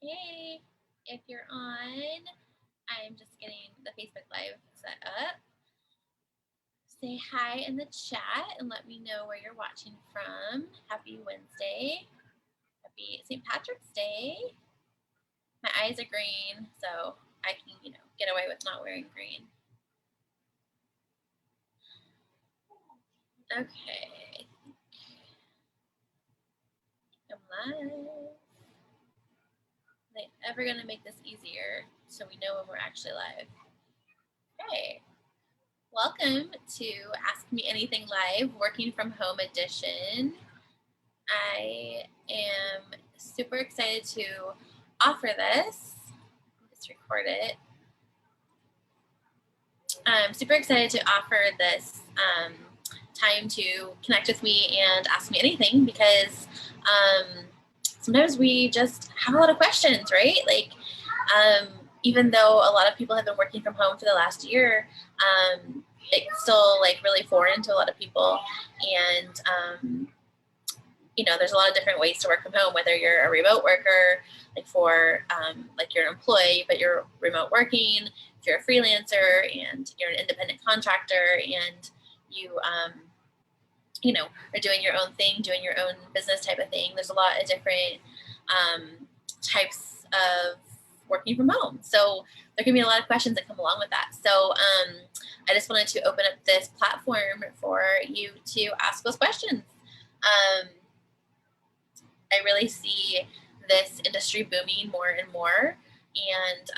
Hey, if you're on, I'm just getting the Facebook Live set up. Say hi in the chat and let me know where you're watching from. Happy Wednesday. Happy St. Patrick's Day. My eyes are green, so I can, get away with not wearing green. Okay. I'm live. Are they ever going to make this easier so we know when we're actually live? Okay. Welcome to Ask Me Anything Live, Working from Home edition. I am super excited to offer this. Let's record it. I'm super excited to offer this time to connect with me and ask me anything because sometimes we just have a lot of questions, right? Like, even though a lot of people have been working from home for the last year, it's still like really foreign to a lot of people. And there's a lot of different ways to work from home, whether you're a remote worker, like for like you're an employee, but you're remote working, if you're a freelancer and you're an independent contractor and you, are doing your own thing, doing your own business type of thing. There's a lot of different types of working from home. So there can be a lot of questions that come along with that. So I just wanted to open up this platform for you to ask those questions. I really see this industry booming more and more, and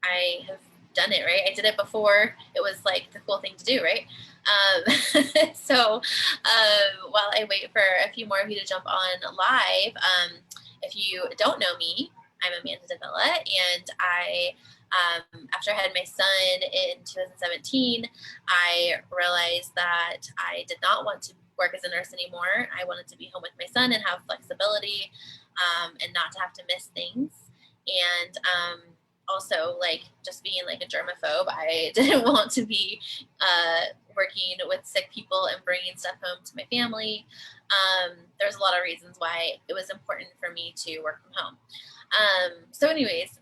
I have done it, right? I did it before it was like the cool thing to do, right? So while I wait for a few more of you to jump on live, if you don't know me, I'm Amanda Davila, and after I had my son in 2017, I realized that I did not want to work as a nurse anymore. I wanted to be home with my son and have flexibility and not to have to miss things. And also, like, just being like a germaphobe, I didn't want to be working with sick people and bringing stuff home to my family. There's a lot of reasons why it was important for me to work from home. So anyways,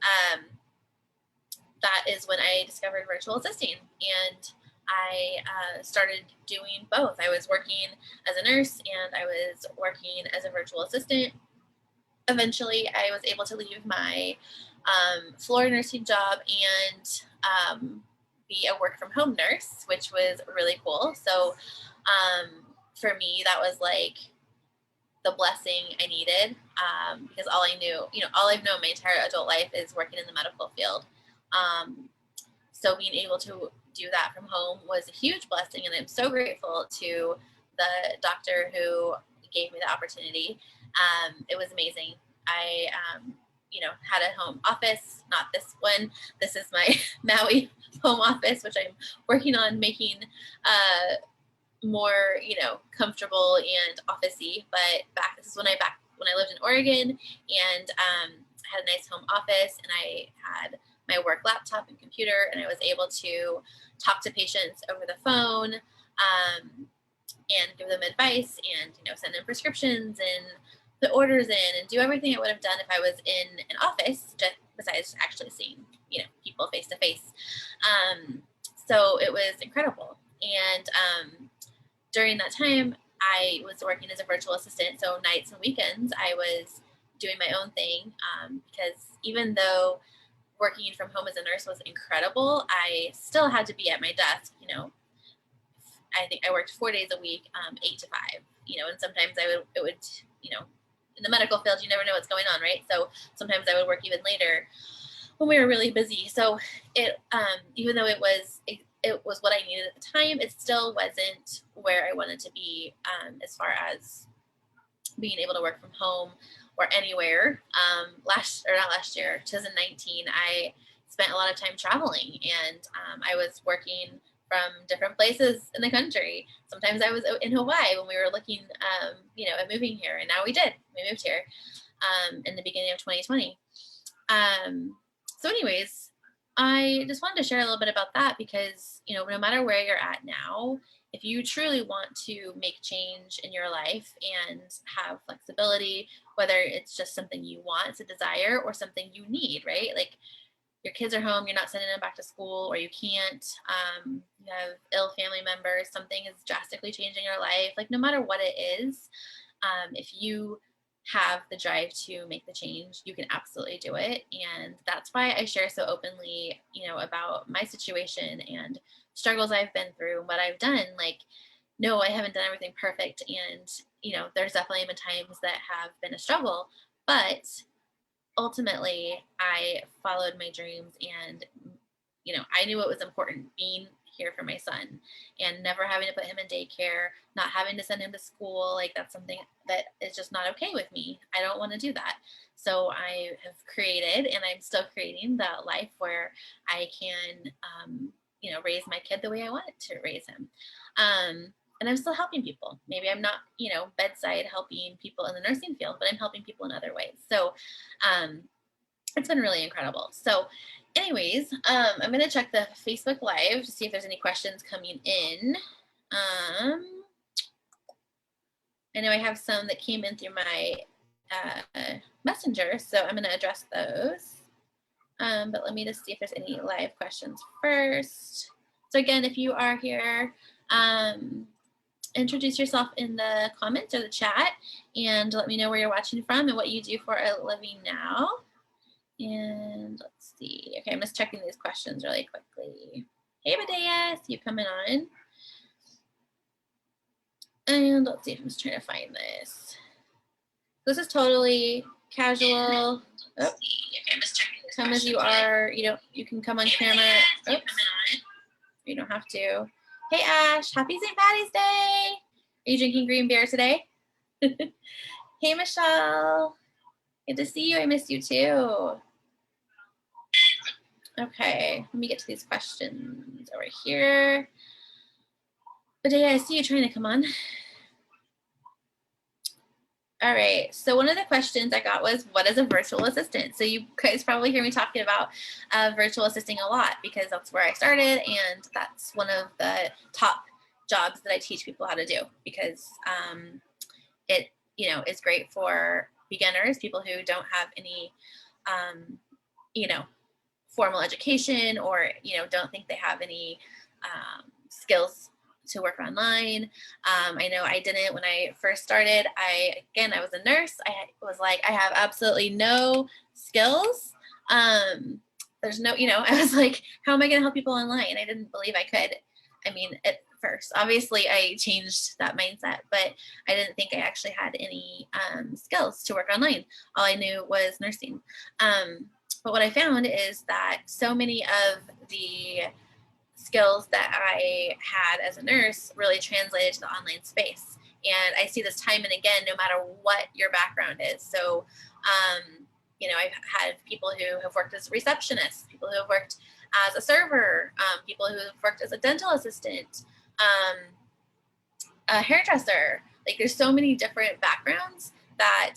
that is when I discovered virtual assisting, and I started doing both. I was working as a nurse and I was working as a virtual assistant. Eventually, I was able to leave my floor nursing job and be a work from home nurse, which was really cool. So for me, that was like the blessing I needed because all I knew, all I've known my entire adult life is working in the medical field. So being able to do that from home was a huge blessing, and I'm so grateful to the doctor who gave me the opportunity. It was amazing. I, had a home office, not this one. This is my Maui home office, which I'm working on making more, comfortable and office-y. But this is when I lived in Oregon, and had a nice home office, and I had my work laptop and computer, and I was able to talk to patients over the phone and give them advice and, send in prescriptions and put orders in and do everything I would have done if I was in an office, just besides actually seeing, people face to face. So it was incredible. And during that time, I was working as a virtual assistant. So nights and weekends, I was doing my own thing because even though working from home as a nurse was incredible, I still had to be at my desk. I think I worked 4 days a week, 8 to 5, and sometimes it would, in the medical field, you never know what's going on, right? So sometimes I would work even later when we were really busy. So it, even though it was what I needed at the time, it still wasn't where I wanted to be as far as being able to work from home or anywhere. 2019, I spent a lot of time traveling, and I was working from different places in the country. Sometimes I was in Hawaii when we were looking, at moving here, and now we moved here in the beginning of 2020. So anyways, I just wanted to share a little bit about that because, no matter where you're at now, if you truly want to make change in your life and have flexibility, whether it's just something you want, it's a desire, or something you need, right? Like your kids are home, you're not sending them back to school, or you can't, you have ill family members, something is drastically changing your life. Like no matter what it is, if you have the drive to make the change, you can absolutely do it. And that's why I share so openly, you know, about my situation and struggles I've been through, what I've done. Like, no, I haven't done everything perfect. And, you know, there's definitely been times that have been a struggle, but ultimately I followed my dreams and, you know, I knew it was important being here for my son and never having to put him in daycare, not having to send him to school. Like that's something that is just not okay with me. I don't want to do that. So I have created, and I'm still creating, the life where I can, you know, raise my kid the way I wanted to raise him. And I'm still helping people. Maybe I'm not, you know, bedside helping people in the nursing field, but I'm helping people in other ways. So it's been really incredible. So anyways, I'm going to check the Facebook Live to see if there's any questions coming in. I know I have some that came in through my messenger, so I'm going to address those. But let me just see if there's any live questions first. So again, if you are here, introduce yourself in the comments or the chat and let me know where you're watching from and what you do for a living now. And let's see. Okay, I'm just checking these questions really quickly. Hey, Medea, see you coming on. And let's see if I'm just trying to find this. This is totally casual. Oh, come as you are. You can come on camera. Oops. You don't have to. Hey, Ash, happy St. Patty's Day. Are you drinking green beer today? Hey, Michelle. Good to see you. I miss you too. Okay, let me get to these questions over here. Badea, I see you trying to come on. All right, so one of the questions I got was, what is a virtual assistant? So you guys probably hear me talking about virtual assisting a lot because that's where I started, and that's one of the top jobs that I teach people how to do because it, you know, is great for beginners, people who don't have any, you know, formal education or, you know, don't think they have any skills to work online. I know I didn't when I first started. I was a nurse. I was like, I have absolutely no skills. There's no, you know, I was like, how am I going to help people online? I didn't believe I could. I mean, at first, obviously I changed that mindset, but I didn't think I actually had any skills to work online. All I knew was nursing. But what I found is that so many of the skills that I had as a nurse really translated to the online space. And I see this time and again, no matter what your background is. So, you know, I've had people who have worked as receptionists, people who have worked as a server, people who have worked as a dental assistant, a hairdresser. Like there's so many different backgrounds that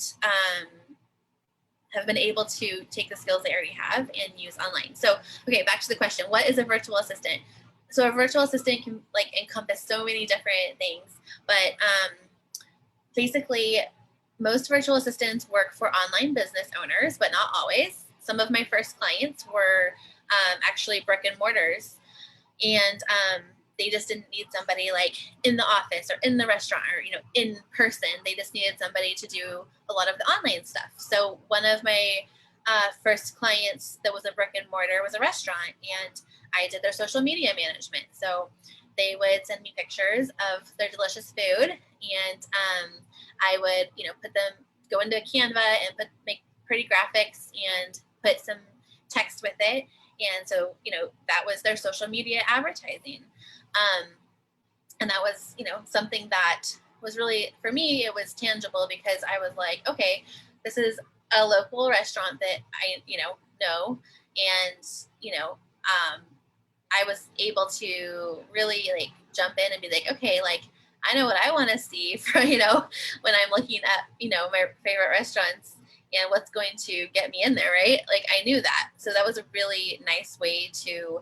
have been able to take the skills they already have and use online. So, okay, back to the question, what is a virtual assistant? So a virtual assistant can like encompass so many different things, but basically most virtual assistants work for online business owners, but not always. Some of my first clients were actually brick and mortars, and they just didn't need somebody like in the office or in the restaurant or, you know, in person. They just needed somebody to do a lot of the online stuff. So one of my first clients that was a brick and mortar was a restaurant, and I did their social media management. So they would send me pictures of their delicious food, and I would, you know, go into Canva and make pretty graphics and put some text with it. And so, you know, that was their social media advertising. And that was, you know, something that was really, for me, it was tangible because I was like, okay, this is a local restaurant that I, you know, and, you know, I was able to really like jump in and be like, okay, like, I know what I want to see for, you know, when I'm looking at, you know, my favorite restaurants and what's going to get me in there, right? Like I knew that. So that was a really nice way to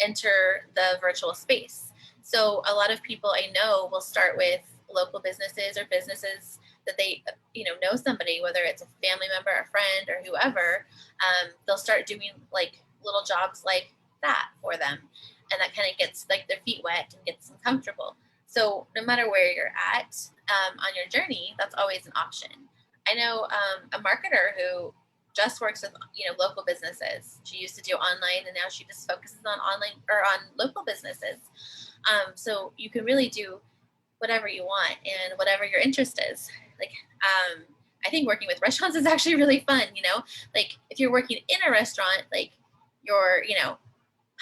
enter the virtual space. So a lot of people I know will start with local businesses or businesses that they, know somebody, whether it's a family member, a friend, or whoever. They'll start doing like little jobs like that for them, and that kind of gets like their feet wet and gets them comfortable. So no matter where you're at on your journey, that's always an option. I know a marketer who just works with local businesses. She used to do online, and now she just focuses on online or on local businesses. So you can really do whatever you want and whatever your interest is. Like I think working with restaurants is actually really fun. Like if you're working in a restaurant, like you're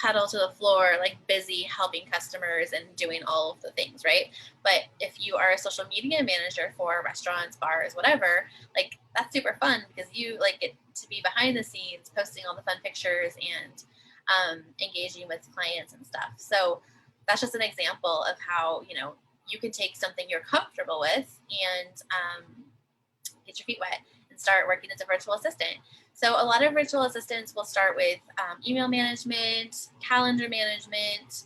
pedal to the floor, like busy helping customers and doing all of the things, right? But if you are a social media manager for restaurants, bars, whatever, like that's super fun because you like get to be behind the scenes, posting all the fun pictures and engaging with clients and stuff. So that's just an example of how, you can take something you're comfortable with and get your feet wet and start working as a virtual assistant. So a lot of virtual assistants will start with email management, calendar management,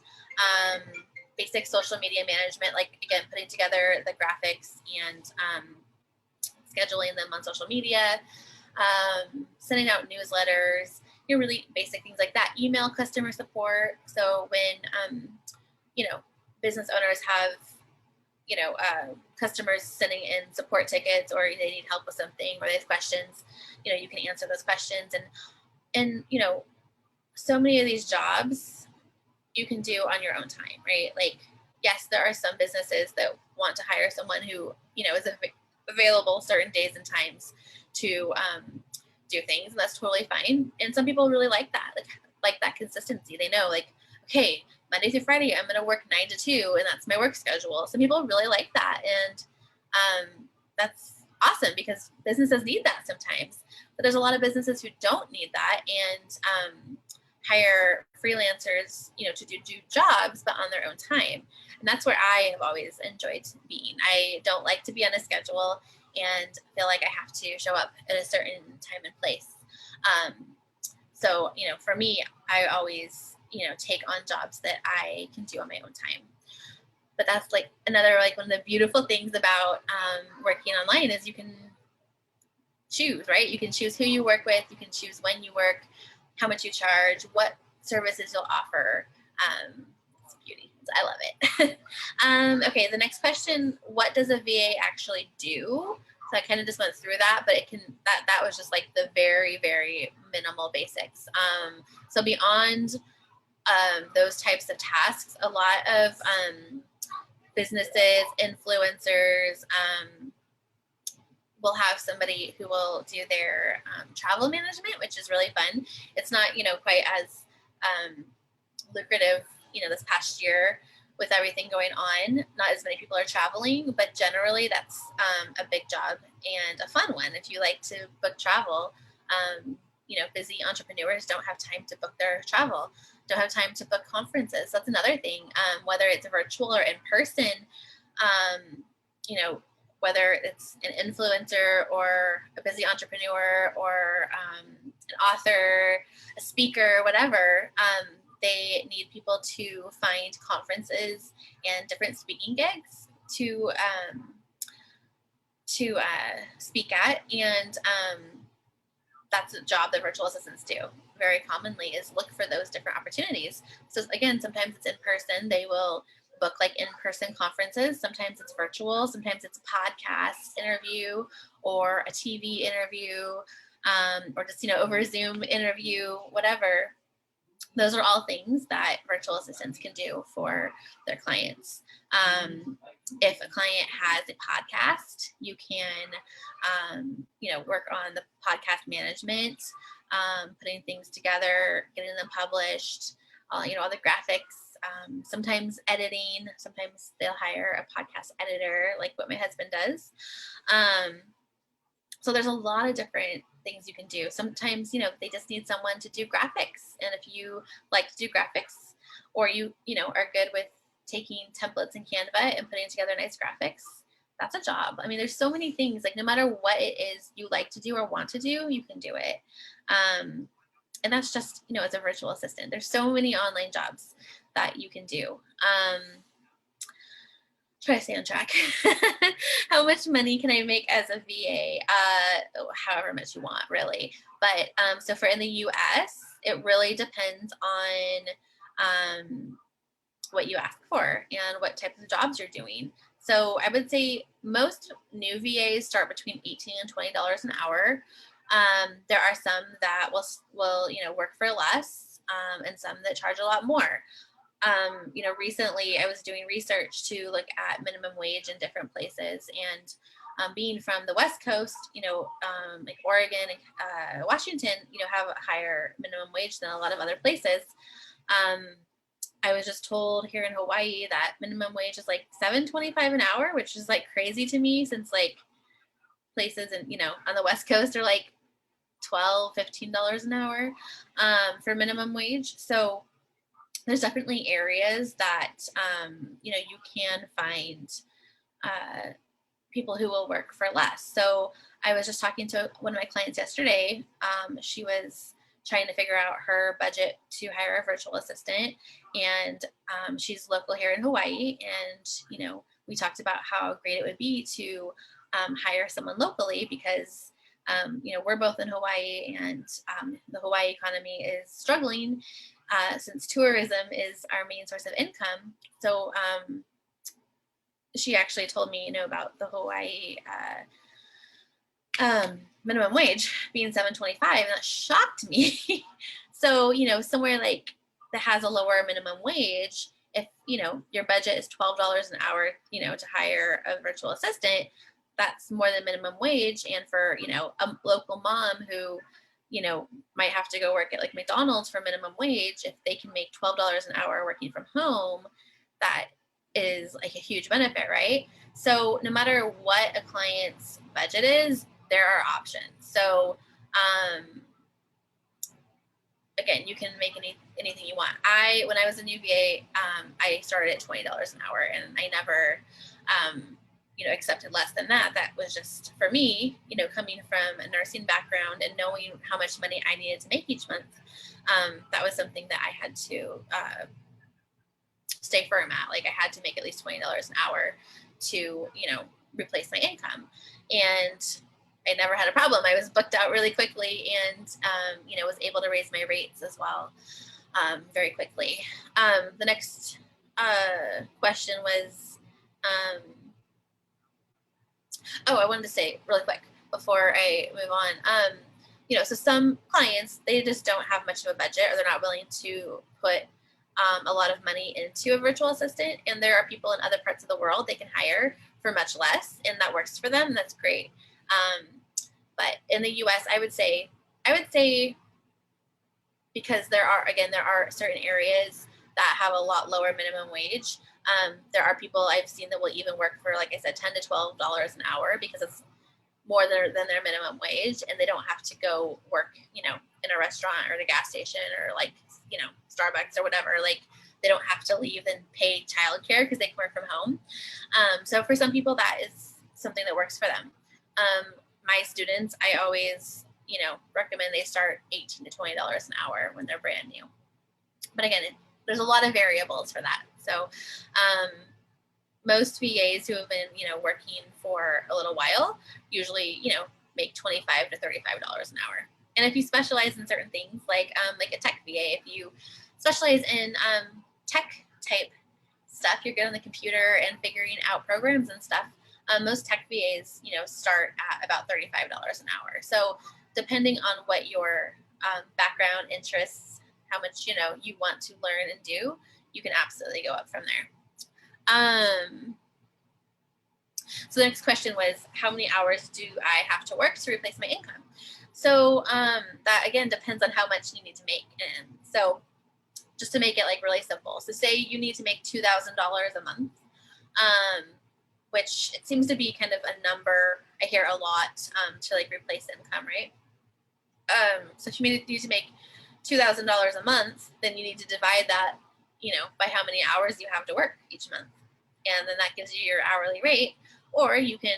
basic social media management, like again, putting together the graphics and scheduling them on social media, sending out newsletters, really basic things like that. Email customer support. So when, business owners have customers sending in support tickets or they need help with something or they have questions, you can answer those questions. And so many of these jobs you can do on your own time, right? Like, yes, there are some businesses that want to hire someone who, is available certain days and times to do things, and that's totally fine. And some people really like that, like that consistency. They know, like, okay, Monday through Friday, I'm going to work 9 to 2, and that's my work schedule. Some people really like that, and that's awesome because businesses need that sometimes. But there's a lot of businesses who don't need that and hire freelancers, to do jobs, but on their own time. And that's where I have always enjoyed being. I don't like to be on a schedule and feel like I have to show up at a certain time and place. So, for me, I always, take on jobs that I can do on my own time. But that's like another, like one of the beautiful things about working online is you can choose, right? You can choose who you work with. You can choose when you work, how much you charge, what services you'll offer. It's beauty. I love it. Okay, the next question, what does a VA actually do? So I kind of just went through that, but that was just like the very, very minimal basics. So beyond those types of tasks, a lot of businesses, influencers, will have somebody who will do their travel management, which is really fun. It's not, quite as lucrative, this past year with everything going on. Not as many people are traveling, but generally that's a big job and a fun one. If you like to book travel, busy entrepreneurs don't have time to book their travel, don't have time to book conferences. That's another thing, whether it's virtual or in person, whether it's an influencer or a busy entrepreneur or an author, a speaker, whatever, they need people to find conferences and different speaking gigs to speak at. And that's a job that virtual assistants do very commonly, is look for those different opportunities. So again, sometimes it's in person. They will book like in-person conferences. Sometimes it's virtual. Sometimes it's a podcast interview or a TV interview, or just, over Zoom interview, whatever. Those are all things that virtual assistants can do for their clients. If a client has a podcast, you can, work on the podcast management, putting things together, getting them published, all the graphics, sometimes editing. Sometimes they'll hire a podcast editor, like what my husband does. So there's a lot of different things you can do. Sometimes, they just need someone to do graphics. And if you like to do graphics, or you are good with taking templates in Canva and putting together nice graphics, that's a job. I mean, there's so many things, like no matter what it is you like to do or want to do, you can do it. And that's just, as a virtual assistant. There's so many online jobs that you can do. Try to stay on track. How much money can I make as a VA? However much you want, really. But so for in the US, it really depends on what you ask for and what types of jobs you're doing. So I would say most new VAs start between $18 and $20 an hour. There are some that will work for less, and some that charge a lot more. Recently I was doing research to look at minimum wage in different places, and being from the West Coast, like Oregon and Washington, have a higher minimum wage than a lot of other places. I was just told here in Hawaii that minimum wage is like $7.25 an hour, which is like crazy to me, since like places and on the West Coast are like $12, $15 an hour for minimum wage. So there's definitely areas that you can find people who will work for less. So I was just talking to one of my clients yesterday. She was trying to figure out her budget to hire a virtual assistant, and she's local here in Hawaii, and we talked about how great it would be to hire someone locally, because we're both in Hawaii, and the Hawaii economy is struggling since tourism is our main source of income. So she actually told me, about the Hawaii minimum wage being $7.25, and that shocked me. So, somewhere like that has a lower minimum wage, if, your budget is $12 an hour, to hire a virtual assistant, that's more than minimum wage. And for, a local mom who, might have to go work at like McDonald's for minimum wage, if they can make $12 an hour working from home, that is like a huge benefit, right? So no matter what a client's budget is, there are options. So again, you can make anything you want. When I was a new VA, I started at $20 an hour, and I never accepted less than that. That was just for me, coming from a nursing background and knowing how much money I needed to make each month. That was something that I had to stay firm at. Like, I had to make at least $20 an hour to, replace my income. And I never had a problem. I was booked out really quickly, and, was able to raise my rates as well very quickly. The next question was, I wanted to say really quick before I move on. So some clients, they just don't have much of a budget, or they're not willing to put a lot of money into a virtual assistant. And there are people in other parts of the world they can hire for much less, and that works for them. That's great. But in the US, I would say, because there are certain areas that have a lot lower minimum wage. There are people I've seen that will even work for, like I said, $10 to $12 an hour, because it's more than their minimum wage, and they don't have to go work, in a restaurant or at a gas station, or like, Starbucks or whatever. Like, they don't have to leave and pay childcare because they can work from home. So for some people, that is something that works for them. My students, I always, recommend they start $18 to $20 an hour when they're brand new. But again, there's a lot of variables for that. So most VAs who have been, working for a little while usually, make $25 to $35 an hour. And if you specialize in certain things, like a tech VA, if you specialize in tech type stuff, you're good on the computer and figuring out programs and stuff, most tech VAs, start at about $35 an hour. So depending on what your background, interests, how much, you want to learn and do, you can absolutely go up from there. So the next question was, how many hours do I have to work to replace my income? So that, again, depends on how much you need to make. And so just to make it like really simple. So say you need to make $2,000 a month, which it seems to be kind of a number I hear a lot to like replace income, right? So if you need to make $2,000 a month, then you need to divide that, by how many hours you have to work each month. And then that gives you your hourly rate. Or you can,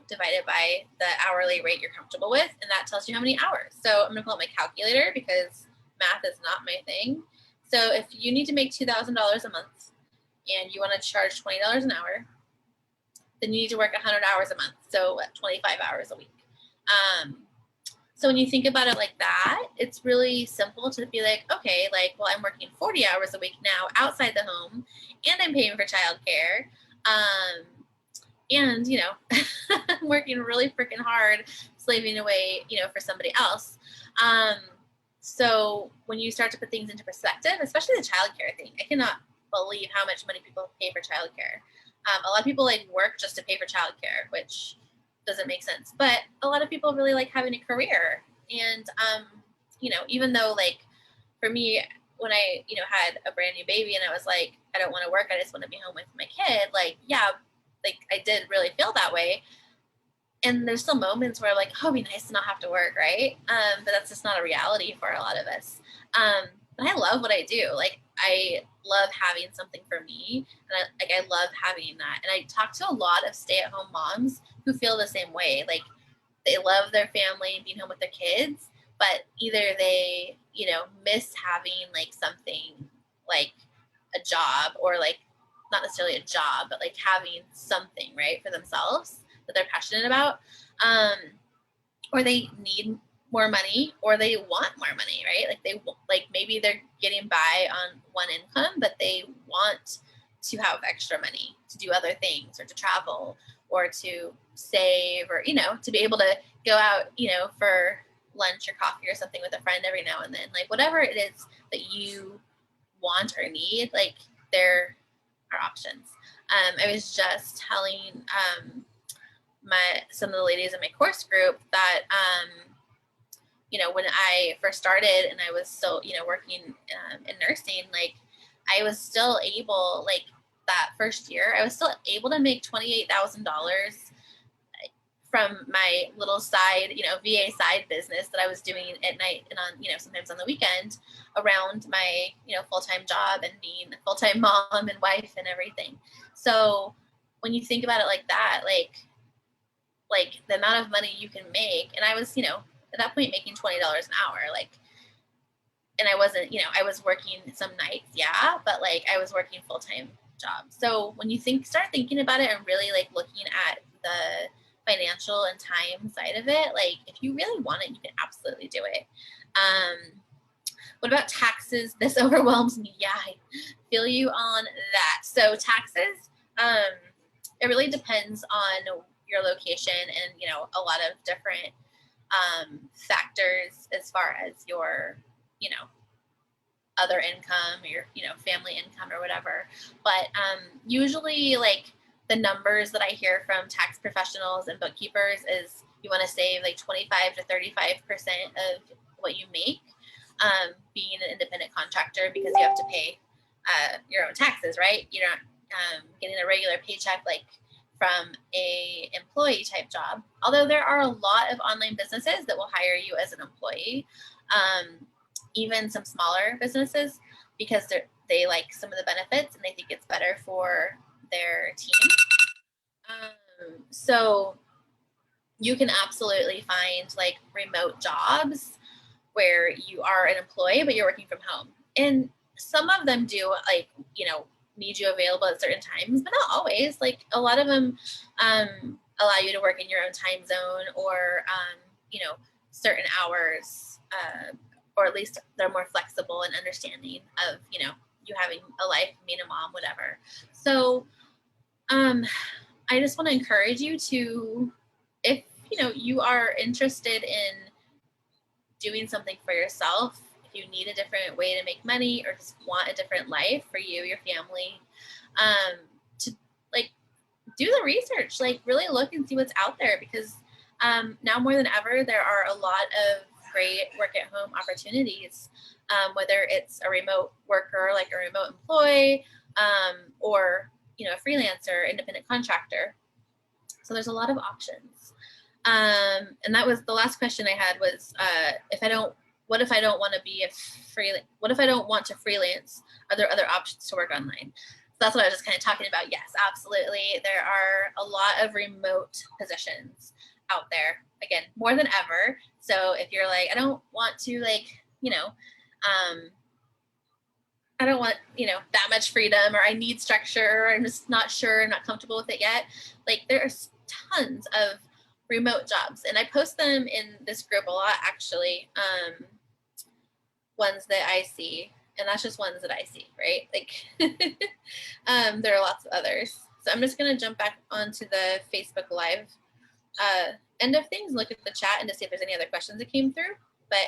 divide it by the hourly rate you're comfortable with, and that tells you how many hours. So I'm going to pull up my calculator, because math is not my thing. So if you need to make $2,000 a month and you want to charge $20 an hour, then you need to work 100 hours a month. So 25 hours a week. So when you think about it like that, it's really simple to be like, okay, like, well, I'm working 40 hours a week now outside the home, and I'm paying for childcare. And, you know, I'm working really freaking hard, slaving away, you know, for somebody else. So when you start to put things into perspective, especially the childcare thing, I cannot believe how much money people pay for childcare. A lot of people like work just to pay for childcare, which doesn't make sense. But a lot of people really like having a career. And, you know, even though like for me, when I, you know, had a brand new baby and I was like, I don't want to work, I just want to be home with my kid. Like, yeah, like I did really feel that way. And there's still moments where I'm like, oh, it'd be nice to not have to work, right? But that's just not a reality for a lot of us. But I love what I do. Like, I love having something for me, and I love having that. And I talk to a lot of stay-at-home moms who feel the same way. Like, they love their family and being home with their kids, but either they, you know, miss having like something like a job, or like not necessarily a job, but like having something, right, for themselves that they're passionate about, or they need more money, or they want more money, right? Like they, like maybe they're getting by on one income, but they want to have extra money to do other things, or to travel, or to save, or, you know, to be able to go out, you know, for lunch or coffee or something with a friend every now and then. Like whatever it is that you want or need, like there are options. I was just telling some of the ladies in my course group that you know, when I first started and I was still, you know, working in nursing, like I was still able, like that first year, I was still able to make $28,000 from my little side, you know, VA side business that I was doing at night and on, you know, sometimes on the weekend around my, you know, full-time job and being a full-time mom and wife and everything. So when you think about it like that, like the amount of money you can make, and I was, you know, at that point making $20 an hour, like, and I wasn't, you know, I was working some nights, yeah, but like I was working full-time jobs. So when you start thinking about it and really like looking at the financial and time side of it, like if you really want it, you can absolutely do it. What about taxes? This overwhelms me. Yeah, I feel you on that. So taxes, it really depends on your location and, you know, a lot of different factors as far as your, you know, other income, or your, you know, family income or whatever. But usually like the numbers that I hear from tax professionals and bookkeepers is you want to save like 25 to 35% of what you make, being an independent contractor, because you have to pay your own taxes, right? You're not getting a regular paycheck like from a employee type job. Although there are a lot of online businesses that will hire you as an employee, even some smaller businesses, because they like some of the benefits and they think it's better for their team. So you can absolutely find like remote jobs where you are an employee, but you're working from home. And some of them do, like, you know, need you available at certain times, but not always. Like a lot of them allow you to work in your own time zone, or, you know, certain hours, or at least they're more flexible and understanding of, you know, you having a life, being a mom, whatever. So I just want to encourage you to, if, you know, you are interested in doing something for yourself, if you need a different way to make money, or just want a different life for you, your family, to like do the research, like really look and see what's out there, because now more than ever, there are a lot of great work at home opportunities, whether it's a remote worker, like a remote employee, or, you know, a freelancer, independent contractor. So there's a lot of options. And that was the last question I had was, what if I don't want to be what if I don't want to freelance? Are there other options to work online? So that's what I was just kind of talking about. Yes, absolutely. There are a lot of remote positions out there, again, more than ever. So if you're like, I don't want to, like, you know, I don't want, that much freedom, or I need structure, or I'm just not sure, I'm not comfortable with it yet. Like, there's tons of remote jobs, and I post them in this group a lot, actually. Ones that I see, and that's just ones that I see, right? Like, there are lots of others. So I'm just going to jump back onto the Facebook Live end of things, look at the chat, and to see if there's any other questions that came through. But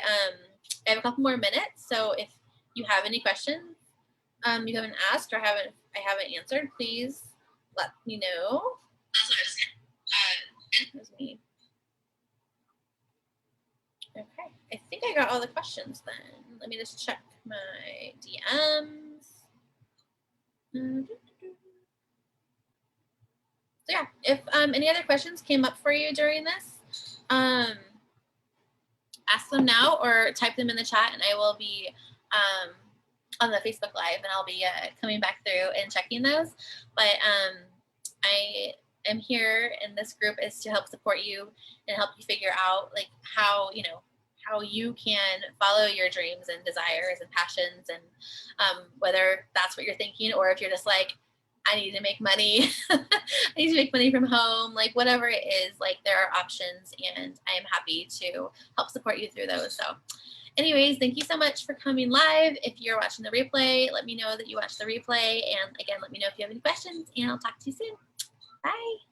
I have a couple more minutes, so if you have any questions you haven't asked or I haven't answered, please let me know. That was me. Okay, I think I got all the questions then. Let me just check my DMs. So yeah, if any other questions came up for you during this, ask them now or type them in the chat, and I will be on the Facebook Live, and I'll be coming back through and checking those. But I am here, and this group is to help support you and help you figure out like how you can follow your dreams and desires and passions, and whether that's what you're thinking, or if you're just like, I need to make money. I need to make money from home, like whatever it is, like there are options, and I am happy to help support you through those. So anyways, thank you so much for coming live. If you're watching the replay, let me know that you watched the replay. And again, let me know if you have any questions, and I'll talk to you soon. Bye.